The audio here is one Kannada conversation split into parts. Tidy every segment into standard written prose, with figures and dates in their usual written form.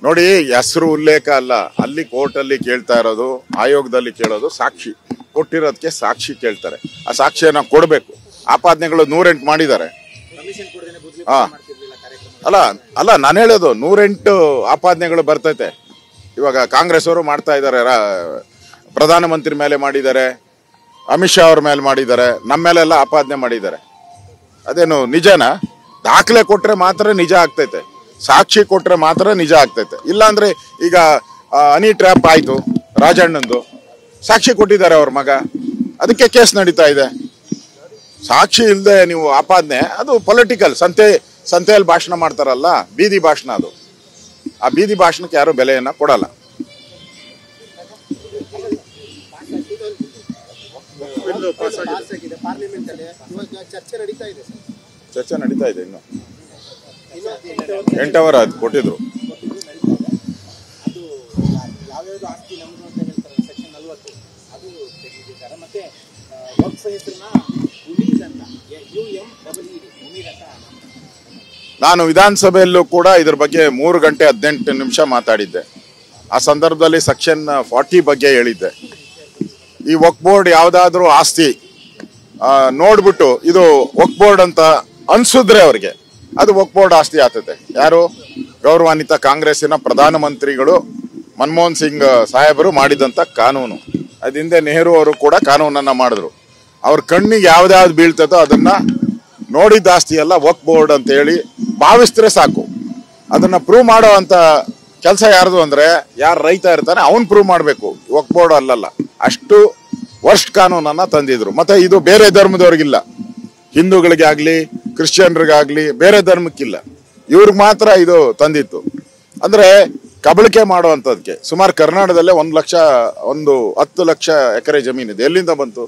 ನೋಡಿ, ಹೆಸರು ಉಲ್ಲೇಖ ಅಲ್ಲ, ಅಲ್ಲಿ ಕೋರ್ಟ್ ಅಲ್ಲಿ ಕೇಳ್ತಾ ಇರೋದು, ಆಯೋಗದಲ್ಲಿ ಕೇಳೋದು ಸಾಕ್ಷಿ ಕೊಟ್ಟಿರೋದಕ್ಕೆ ಸಾಕ್ಷಿ ಕೇಳ್ತಾರೆ. ಆ ಸಾಕ್ಷಿಯನ್ನ ಕೊಡಬೇಕು. ಆಪಾದನೆಗಳು 108 ಮಾಡಿದ್ದಾರೆ. ಅಲ್ಲ ಅಲ್ಲ ನಾನು ಹೇಳೋದು 108 ಆಪಾದನೆಗಳು ಬರ್ತೈತೆ. ಇವಾಗ ಕಾಂಗ್ರೆಸ್ ಅವರು ಮಾಡ್ತಾ ಇದ್ದಾರೆ, ಪ್ರಧಾನಮಂತ್ರಿ ಮೇಲೆ ಮಾಡಿದ್ದಾರೆ, ಅಮಿತ್ ಶಾ ಅವ್ರ ಮೇಲೆ ಮಾಡಿದ್ದಾರೆ, ನಮ್ಮ ಮೇಲೆಲ್ಲ ಆಪಾದನೆ ಮಾಡಿದ್ದಾರೆ. ಅದೇನು ನಿಜನಾ? ದಾಖಲೆ ಕೊಟ್ರೆ ಮಾತ್ರ ನಿಜ ಆಗ್ತೈತೆ, ಸಾಕ್ಷಿ ಕೊಟ್ರೆ ಮಾತ್ರ ನಿಜ ಆಗ್ತೈತೆ. ಇಲ್ಲಾಂದ್ರೆ ಈಗ ಹನಿ ಟ್ರ್ಯಾಪ್ ಆಯ್ತು, ರಾಜಣ್ಣಂದು ಸಾಕ್ಷಿ ಕೊಟ್ಟಿದ್ದಾರೆ ಅವ್ರ ಮಗ, ಅದಕ್ಕೆ ಕೇಸ್ ನಡೀತಾ ಇದೆ. ಸಾಕ್ಷಿ ಇಲ್ಲದೆ ನೀವು ಆಪಾದನೆ, ಅದು ಪೊಲಿಟಿಕಲ್. ಸಂತೆಯಲ್ಲಿ ಭಾಷಣ ಮಾಡ್ತಾರಲ್ಲ, ಬೀದಿ ಭಾಷಣ ಅದು. ಆ ಬೀದಿ ಭಾಷಣಕ್ಕೆ ಯಾರು ಬೆಲೆಯನ್ನ ಕೊಡಲ್ಲ. ಚರ್ಚೆ ನಡೀತಾ ಇದೆ, ಇನ್ನು 8 ಅವರ್ ಅದು ಕೊಟ್ಟಿದ್ರು. ನಾನು ವಿಧಾನಸಭೆಯಲ್ಲೂ ಕೂಡ ಇದ್ರ ಬಗ್ಗೆ 3 ಗಂಟೆ 18 ನಿಮಿಷ ಮಾತಾಡಿದ್ದೆ. ಆ ಸಂದರ್ಭದಲ್ಲಿ ಸೆಕ್ಷನ್ 40 ಬಗ್ಗೆ ಹೇಳಿದ್ದೆ. ಈ ವಕ್ಫ್ ಬೋರ್ಡ್ ಯಾವ್ದಾದ್ರು ಆಸ್ತಿ ನೋಡ್ಬಿಟ್ಟು ಇದು ವಕ್ಫ್ ಬೋರ್ಡ್ ಅಂತ ಅನ್ಸಿದ್ರೆ ಅವ್ರಿಗೆ, ಅದು ವಕ್ಫ್ ಬೋರ್ಡ್ ಆಸ್ತಿ ಆಗ್ತದೆ. ಯಾರು? ಗೌರವಾನ್ವಿತ ಕಾಂಗ್ರೆಸ್ಸಿನ ಪ್ರಧಾನಮಂತ್ರಿಗಳು ಮನಮೋಹನ್ ಸಿಂಗ್ ಸಾಹೇಬರು ಮಾಡಿದಂತ ಕಾನೂನು. ಅದಿಂದೆ ನೆಹರು ಅವರು ಕೂಡ ಕಾನೂನನ್ನ ಮಾಡಿದ್ರು. ಅವ್ರ ಕಣ್ಣಿಗೆ ಯಾವ್ದಾವ್ದು ಬೀಳ್ತದೋ ಅದನ್ನ ನೋಡಿದ ಆಸ್ತಿ ಎಲ್ಲ ವಕ್ಫ್ ಬೋರ್ಡ್ ಅಂತ ಹೇಳಿ ಭಾವಿಸಿದ್ರೆ ಸಾಕು. ಅದನ್ನ ಪ್ರೂವ್ ಮಾಡೋ ಅಂತ ಕೆಲಸ ಯಾರ್ದು ಅಂದ್ರೆ, ಯಾರು ರೈತ ಇರ್ತಾನೆ ಅವನ್ ಪ್ರೂವ್ ಮಾಡ್ಬೇಕು, ವಕ್ಫ್ ಬೋರ್ಡ್ ಅಲ್ಲಲ್ಲ. ಅಷ್ಟು ವರ್ಸ್ಟ್ ಕಾನೂನನ್ನ ತಂದಿದ್ರು. ಮತ್ತೆ ಇದು ಬೇರೆ ಧರ್ಮದವ್ರಿಗಿಲ್ಲ, ಹಿಂದೂಗಳಿಗೆ ಆಗ್ಲಿ ಕ್ರಿಶ್ಚಿಯನ್ರಿಗಾಗ್ಲಿ ಬೇರೆ ಧರ್ಮಕ್ಕಿಲ್ಲ, ಇವ್ರಿಗೆ ಮಾತ್ರ ಇದು ತಂದಿತ್ತು. ಅಂದ್ರೆ ಕಬಳಿಕೆ ಮಾಡುವಂತದಕ್ಕೆ ಸುಮಾರು ಕರ್ನಾಟಕದಲ್ಲೇ 10 ಲಕ್ಷ ಎಕರೆ ಜಮೀನಿದೆ. ಎಲ್ಲಿಂದ ಬಂತು?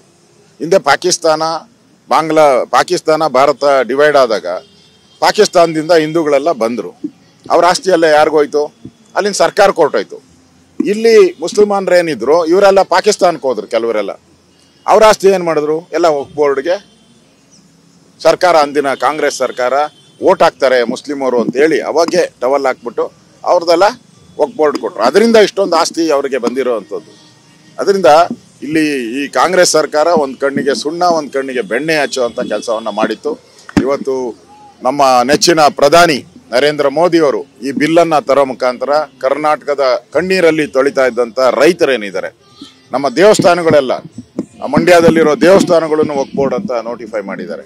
ಹಿಂದೆ ಪಾಕಿಸ್ತಾನ ಭಾರತ ಡಿವೈಡ್ ಆದಾಗ ಪಾಕಿಸ್ತಾನದಿಂದ ಹಿಂದೂಗಳೆಲ್ಲ ಬಂದ್ರು. ಅವ್ರ ಆಸ್ತಿ ಎಲ್ಲ ಯಾರಿಗೋಯ್ತು? ಅಲ್ಲಿನ ಸರ್ಕಾರ ಕೊಟ್ಟೋಯ್ತು. ಇಲ್ಲಿ ಮುಸ್ಲಿಮಾನ್ರು ಏನಿದ್ರು ಇವರೆಲ್ಲ ಪಾಕಿಸ್ತಾನಕ್ಕೆ ಹೋದ್ರು. ಕೆಲವರೆಲ್ಲ ಅವ್ರ ಆಸ್ತಿ ಏನ್ ಮಾಡಿದ್ರು? ಎಲ್ಲ ವಕ್ಫ್ ಬೋರ್ಡ್ಗೆ ಸರ್ಕಾರ, ಅಂದಿನ ಕಾಂಗ್ರೆಸ್ ಸರ್ಕಾರ ಓಟ್ ಹಾಕ್ತಾರೆ ಮುಸ್ಲಿಮರು ಅಂತ ಹೇಳಿ ಅವಾಗೆ ಟವಲ್ ಹಾಕ್ಬಿಟ್ಟು ಅವ್ರದೆಲ್ಲ ವಕ್ಫ್ ಬೋರ್ಡ್ ಕೊಟ್ರು. ಅದರಿಂದ ಇಷ್ಟೊಂದು ಆಸ್ತಿ ಅವರಿಗೆ ಬಂದಿರೋ ಅಂಥದ್ದು. ಅದರಿಂದ ಇಲ್ಲಿ ಈ ಕಾಂಗ್ರೆಸ್ ಸರ್ಕಾರ ಒಂದ್ ಕಣ್ಣಿಗೆ ಸುಣ್ಣ ಒಂದ್ ಕಣ್ಣಿಗೆ ಬೆಣ್ಣೆ ಹಚ್ಚುವಂತ ಕೆಲಸವನ್ನ ಮಾಡಿತ್ತು. ಇವತ್ತು ನಮ್ಮ ನೆಚ್ಚಿನ ಪ್ರಧಾನಿ ನರೇಂದ್ರ ಮೋದಿ ಅವರು ಈ ಬಿಲ್ಲನ್ನ ತರೋ ಮುಖಾಂತರ ಕರ್ನಾಟಕದ ಕಣ್ಣೀರಲ್ಲಿ ತೊಳಿತಾ ಇದ್ದಂತ ರೈತರೇನಿದ್ದಾರೆ, ನಮ್ಮ ದೇವಸ್ಥಾನಗಳೆಲ್ಲ, ಮಂಡ್ಯದಲ್ಲಿರೋ ದೇವಸ್ಥಾನಗಳನ್ನು ವಕ್ಫ್ ಬೋರ್ಡ್ ಅಂತ ನೋಟಿಫೈ ಮಾಡಿದ್ದಾರೆ.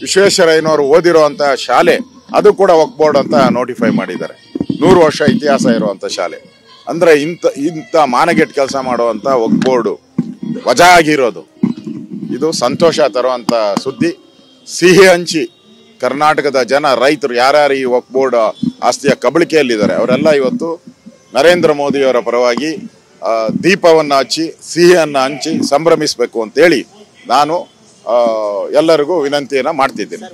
ವಿಶ್ವೇಶ್ವರಯ್ಯನವರು ಓದಿರೋ ಅಂತ ಶಾಲೆ, ಅದು ಕೂಡ ವಕ್ಫ್ ಬೋರ್ಡ್ ಅಂತ ನೋಟಿಫೈ ಮಾಡಿದ್ದಾರೆ. 100 ವರ್ಷ ಇತಿಹಾಸ ಇರುವಂತ ಶಾಲೆ. ಅಂದ್ರೆ ಇಂಥ ಮಾನಗೆಟ್ ಕೆಲಸ ಮಾಡುವಂತ ವಕ್ಫ್ ಬೋರ್ಡ್ ವಜಾ ಆಗಿರೋದು ಇದು ಸಂತೋಷ ತರುವಂತ ಸುದ್ದಿ. ಸಿಹಿ ಹಂಚಿ ಕರ್ನಾಟಕದ ಜನ, ರೈತರು ಯಾರ್ಯಾರು ಈ ವಕ್ಫ್ ಬೋರ್ಡ್ ಆಸ್ತಿಯ ಕಬಳಿಕೆಯಲ್ಲಿದ್ದಾರೆ ಅವರೆಲ್ಲ ಇವತ್ತು ನರೇಂದ್ರ ಮೋದಿಯವರ ಪರವಾಗಿ ದೀಪವನ್ನು ಹಚ್ಚಿ ಸಿಹಿಯನ್ನು ಹಂಚಿ ಸಂಭ್ರಮಿಸಬೇಕು ಅಂತೇಳಿ ನಾನು ಎಲ್ಲರಿಗೂ ವಿನಂತಿಯನ್ನ ಮಾಡ್ತಿದ್ದೇನೆ.